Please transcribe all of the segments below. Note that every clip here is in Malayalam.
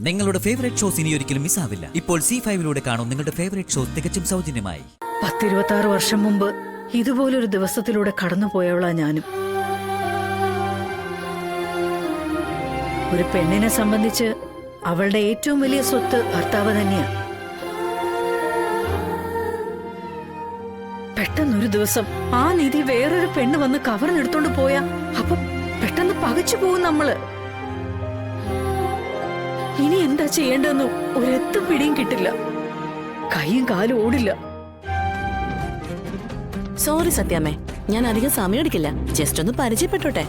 നിങ്ങളുടെ ഫേവറേറ്റ് ഷോസ് ഇനി ഒരിക്കലും മിസ്സാവില്ല. ഇപ്പോൾ C5 കാണും നിങ്ങളുടെ ഫേവറേറ്റ് ഷോസ് തികച്ചും സൗജന്യമായി. 26 വർഷം മുമ്പ് ഇതുപോലൊരു ദിവസത്തിലൂടെ കടന്നുപോയവളാ ഞാനും. ഒരു പെണ്ണിനെ സംബന്ധിച്ച് അവളുടെ ഏറ്റവും വലിയ സ്വത്ത് ഭർത്താവ് തന്നെയാ. പെട്ടെന്നൊരു ദിവസം ആ നിധി വേറൊരു പെണ്ണ് വന്ന് കവർന്നെടുത്തോണ്ട് പോയാ അപ്പൊ പെട്ടെന്ന് പകച്ചു പോകും നമ്മള്. ഇനി എന്താ ചെയ്യേണ്ടതെന്ന് ഒരെത്തും പിടിയും കിട്ടില്ല. കൈയും കാലും ഓടില്ല. സോറി സത്യാമ്മേ, ഞാൻ അധികം സമയം എടുക്കില്ല. ജസ്റ്റ് ഒന്ന് പരിചയപ്പെട്ടോട്ടെ.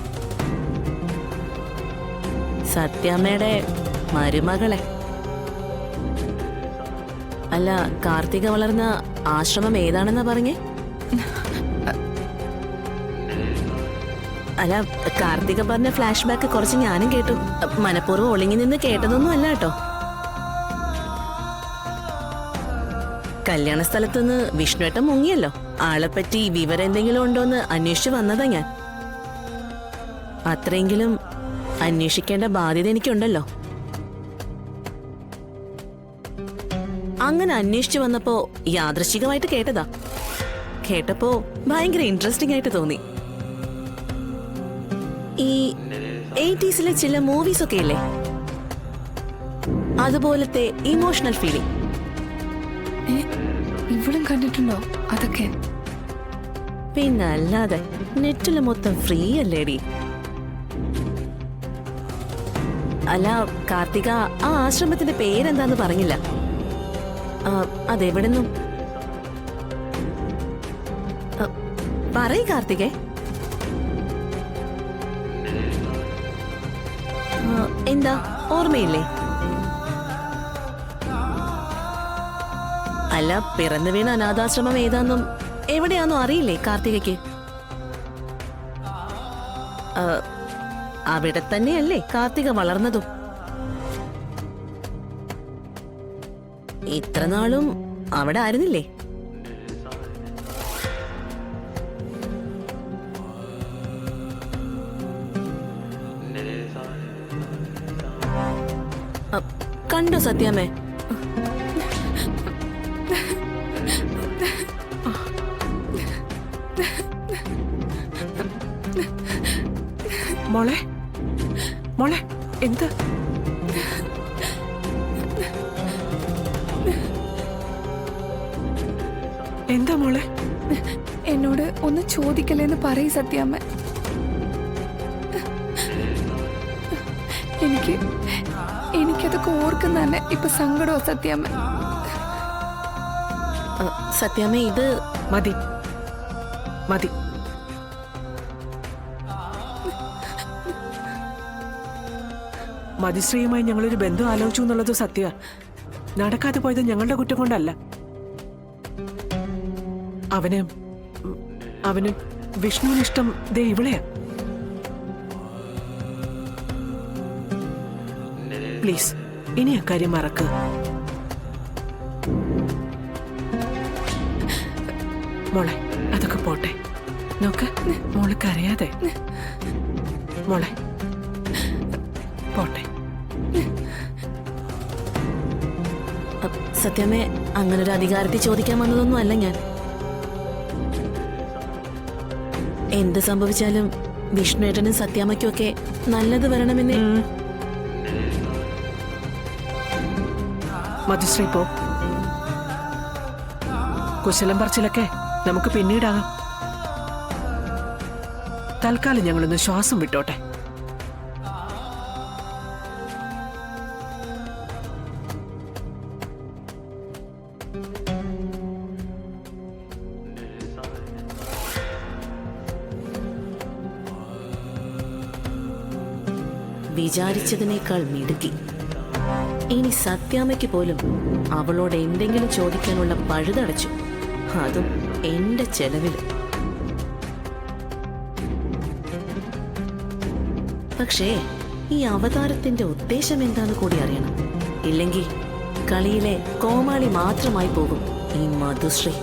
സത്യാമ്മയുടെ മരുമകളെ. അല്ല, കാർത്തിക വളർന്ന ആശ്രമം ഏതാണെന്നാ പറഞ്ഞേ? അല്ല, കാർത്തിക പറഞ്ഞ ഫ്ലാഷ് ബാക്ക് കുറച്ച് ഞാനും കേട്ടു. മനഃപൂർവ്വം ഒളിങ്ങി നിന്ന് കേട്ടതൊന്നും അല്ല കേട്ടോ. കല്യാണ സ്ഥലത്തുനിന്ന് വിഷ്ണുവേട്ടൻ മുങ്ങിയല്ലോ. ആളെപ്പറ്റി വിവരം എന്തെങ്കിലും ഉണ്ടോന്ന് അന്വേഷിച്ചു വന്നതാ ഞാൻ. അത്രയെങ്കിലും അന്വേഷിക്കേണ്ട ബാധ്യത എനിക്കുണ്ടല്ലോ. അങ്ങനെ അന്വേഷിച്ചു വന്നപ്പോ യാദൃശ്ചികമായിട്ട് കേട്ടതാ. കേട്ടപ്പോ ഭയങ്കര ഇൻട്രസ്റ്റിംഗ് ആയിട്ട് തോന്നി. ഈ 80s ചില മൂവീസ് ഒക്കെ ഇല്ലേ, അതുപോലത്തെ ഇമോഷണൽ ഫീലിംഗ്. ഇവിടും കണ്ടിട്ടുണ്ടോ അതൊക്കെ? പിന്നല്ലാതെ നെറ്റില് മൊത്തം ഫ്രീ അല്ലേടി. അല്ല കാർത്തിക, ആ ആശ്രമത്തിന്റെ പേരെന്താന്ന് പറഞ്ഞില്ല. അതെവിടെന്നും പറയ് കാർത്തികേ. എന്താ ഓർമ്മയില്ലേ? അല്ല, പിറന്നു വീണ അനാഥാശ്രമം ഏതാന്നും എവിടെയാന്നും അറിയില്ലേ കാർത്തികയ്ക്ക്? അവിടെ തന്നെയല്ലേ കാർത്തിക വളർന്നതും. ഇത്ര നാളും അവിടെ ആയിരുന്നില്ലേ? കണ്ടോ സത്യാമ്മേ? മോളെ മോളെ എന്ത്? എന്താ മോളെ? എന്നോട് ഒന്ന് ചോദിക്കലേന്ന് പറയ് സത്യാമ്മ. എനിക്കതൊക്കെ ഓർക്കുന്ന തന്നെ ഇപ്പൊ സങ്കടമോ സത്യാമ്മ. സത്യാമ്മ, ഇത് മതി മതി. മതിശ്രീയുമായി ഞങ്ങളൊരു ബന്ധം ആലോചിച്ചു എന്നുള്ളത് സത്യ. നടക്കാതെ പോയത് ഞങ്ങളുടെ കുറ്റം കൊണ്ടല്ല. അവന് വിഷ്ണുവിനിഷ്ടം ദേ ഇവിടെയാ. പ്ലീസ് ഇനി അക്കാര്യം മറക്കുക. മോളെ അതൊക്കെ പോട്ടെ. നോക്ക്, മോള് കരയാതെ. മോളെ പോട്ടെ. സത്യമേ, അങ്ങനൊരു അധികാരത്തിൽ ചോദിക്കാൻ വന്നതൊന്നും അല്ല ഞാൻ. എന്ത് സംഭവിച്ചാലും വിഷ്ണുവേട്ടനും സത്യാമ്മയ്ക്കും ഒക്കെ നല്ലത് വരണമെന്ന്. മധുശ്രീ പോ. കുശലം പറച്ചിലൊക്കെ നമുക്ക് പിന്നീടാകാം. തൽക്കാലം ഞങ്ങളൊന്ന് ശ്വാസം വിട്ടോട്ടെ. വിചാരിച്ചതിനേക്കാൾ മിടുക്കി. ഇനി സത്യാമ്മയ്ക്ക് പോലും അവളോട് എന്തെങ്കിലും ചോദിക്കാനുള്ള പഴുതടച്ചു, അതും എന്റെ ചെലവില്. പക്ഷേ ഈ അവതാരത്തിന്റെ ഉദ്ദേശം എന്താന്ന് കൂടി അറിയണം. ഇല്ലെങ്കിൽ കളിയിലെ കോമാളി മാത്രമായി പോകും ഈ മധുശ്രീ.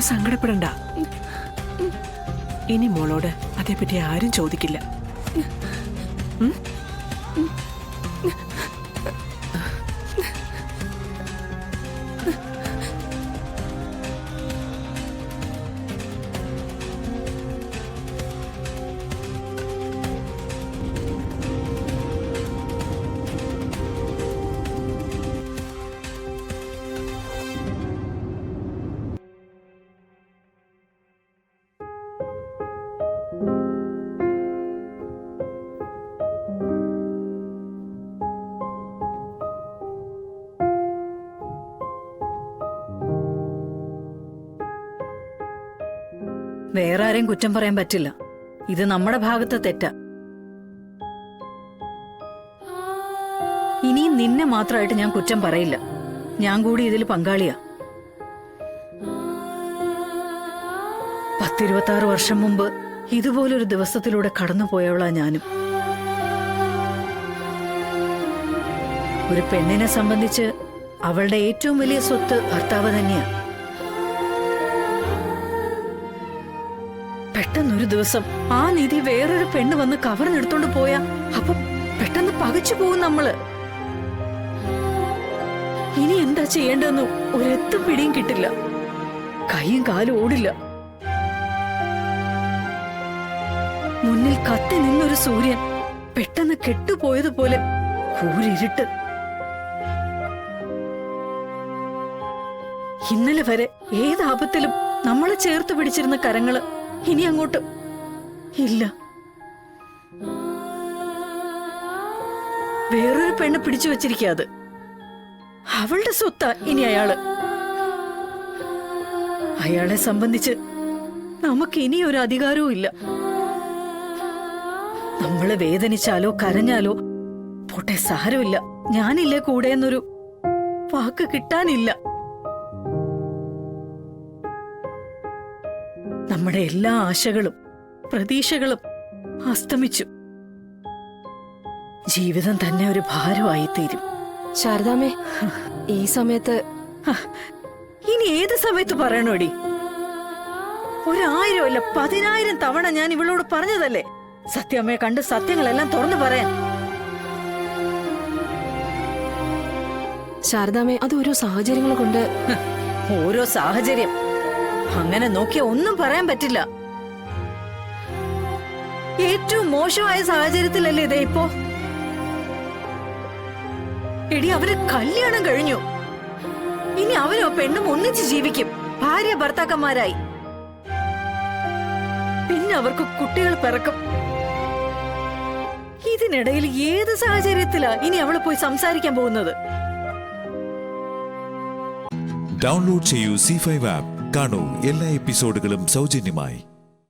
മോള് സങ്കടപ്പെടണ്ട. ഇനി മോളോട് അതേപ്പറ്റി ആരും ചോദിക്കില്ല. വേറെ ആരെയും കുറ്റം പറയാൻ പറ്റില്ല. ഇത് നമ്മുടെ ഭാഗത്തെ തെറ്റാ. ഇനിയും നിന്നെ മാത്രമായിട്ട് ഞാൻ കുറ്റം പറയില്ല. ഞാൻ കൂടി ഇതിൽ പങ്കാളിയാ. 10-26 വർഷം മുമ്പ് ഇതുപോലൊരു ദിവസത്തിലൂടെ കടന്നുപോയവളാ ഞാനും. ഒരു പെണ്ണിനെ സംബന്ധിച്ച് അവളുടെ ഏറ്റവും വലിയ സ്വത്ത് ഭർത്താവ് തന്നെയാ. പെട്ടെന്നൊരു ദിവസം ആ നിധി വേറൊരു പെണ്ണ് വന്ന് കവർന്നെടുത്തോണ്ട് പോയാ അപ്പൊ പെട്ടെന്ന് പകച്ചു പോകും നമ്മള്. ഇനി എന്താ ചെയ്യേണ്ടെന്ന് ഒരെത്തും പിടിയും കിട്ടില്ല. കൈയും കാലും ഓടില്ല. മുന്നിൽ കത്തി നിന്നൊരു സൂര്യൻ പെട്ടെന്ന് കെട്ടുപോയതുപോലെ കൂരിരുട്ട്. ഇന്നലെ വരെ ഏതാപത്തിലും നമ്മളെ ചേർത്ത് പിടിച്ചിരുന്ന കരങ്ങള് ഇനി അങ്ങോട്ട് ഇല്ല. വേറൊരു പെണ്ണ് പിടിച്ചു വച്ചിരിക്കാത്. അവളുടെ സ്വത്താ ഇനി അയാള്. അയാളെ സംബന്ധിച്ച് നമുക്ക് ഇനിയൊരു അധികാരവും ഇല്ല. നമ്മളെ വേദനിച്ചാലോ കരഞ്ഞാലോ പോട്ടെ, സാരമില്ല, ഞാനില്ലേ കൂടെ എന്നൊരു വാക്ക് കിട്ടാനില്ല. നമ്മുടെ എല്ലാ ആശകളും പ്രതീക്ഷകളും അസ്തമിച്ചു. ജീവിതം തന്നെ ഒരു ഭാരമായി തീരും. ശാരദാമ്മേ, ഈ സമയത്ത് ഇനി ഏത് സമയത്ത് പറയണോടി? 1000 അല്ല 10,000 തവണ ഞാൻ ഇവളോട് പറഞ്ഞതല്ലേ സത്യാമ്മയെ കണ്ട് സത്യങ്ങളെല്ലാം തുറന്നു പറയാൻ. ശാരദാമ്മേ, അത് ഓരോ സാഹചര്യങ്ങൾ കൊണ്ട്. ഓരോ സാഹചര്യം അങ്ങനെ നോക്കിയ ഒന്നും പറയാൻ പറ്റില്ല. ഏറ്റവും മോശമായ സാഹചര്യത്തിലല്ലേ ഇതേ ഇപ്പോ? എടി, അവര് കല്യാണം കഴിഞ്ഞു. ഇനി അവരോ പെണ്ണും ഒന്നിച്ച് ജീവിക്കും, ഭാര്യ ഭർത്താക്കന്മാരായി. പിന്നെ അവർക്ക് കുട്ടികൾ പിറക്കും. ഇതിനിടയിൽ ഏത് സാഹചര്യത്തിലാ ഇനി അവള് പോയി സംസാരിക്കാൻ പോകുന്നത്? ഡൗൺലോഡ് ചെയ്യൂ C5 ആപ്പ്. കാണൂ എല്ലാ എപ്പിസോഡുകളും സൗജന്യമായി.